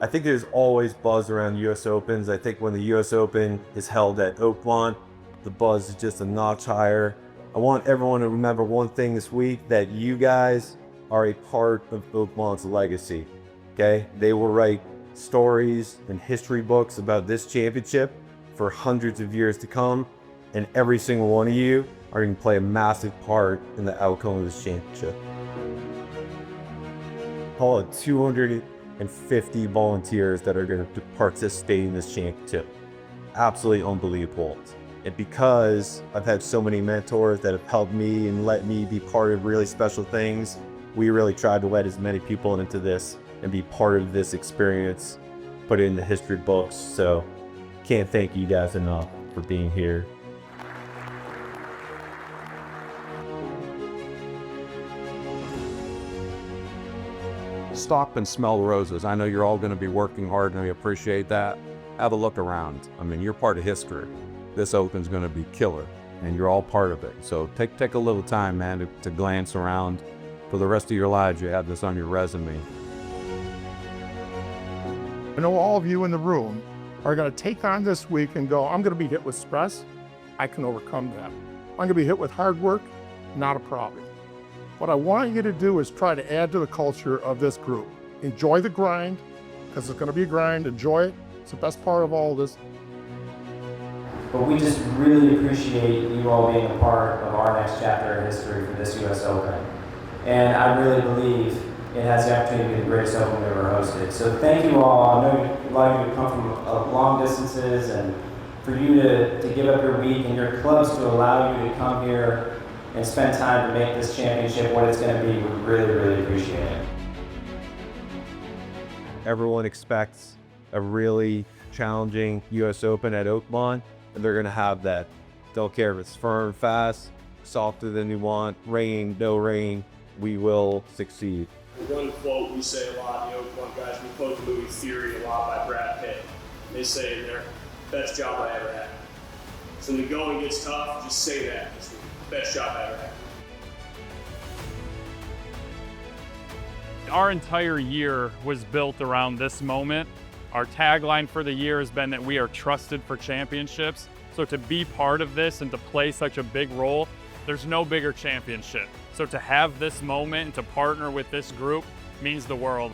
I think there's always buzz around US Opens. I think when the US Open is held at Oakmont, the buzz is just a notch higher. I want everyone to remember one thing this week, that you guys are a part of Oakmont's legacy, okay? They will write stories and history books about this championship for hundreds of years to come, and every single one of you are going to play a massive part in the outcome of this championship. Call it 250 volunteers that are going to participate in this championship. Absolutely unbelievable. And because I've had so many mentors that have helped me and let me be part of really special things, we really tried to let as many people into this and be part of this experience, put it in the history books. So can't thank you guys enough for being here. Stop and smell the roses. I know you're all going to be working hard, and we appreciate that. Have a look around. I mean, you're part of history. This Open's going to be killer, and you're all part of it. So take a little time, man, to glance around. For the rest of your lives, you have this on your resume. I know all of you in the room are going to take on this week and go, I'm going to be hit with stress. I can overcome that. I'm going to be hit with hard work. Not a problem. What I want you to do is try to add to the culture of this group. Enjoy the grind, because it's going to be a grind. Enjoy it. It's the best part of all of this. But we just really appreciate you all being a part of our next chapter of history for this US Open. And I really believe it has the opportunity to be the greatest Open we've ever hosted. So thank you all. I know a lot of you have come from long distances, and for you to give up your week and your clubs to allow you to come here and spend time to make this championship what it's going to be, we really, really appreciate it. Everyone expects a really challenging US Open at Oakmont, and they're going to have that. Don't care if it's firm, fast, softer than you want, rain, no rain, we will succeed. One quote we say a lot, the Oakmont guys, we quote the movie Fury a lot by Brad Pitt. They say in there, best job I ever had. So when the going gets tough, just say that. It's the best job I ever had. Our entire year was built around this moment. Our tagline for the year has been that we are trusted for championships. So to be part of this and to play such a big role, there's no bigger championship. So to have this moment and to partner with this group means the world.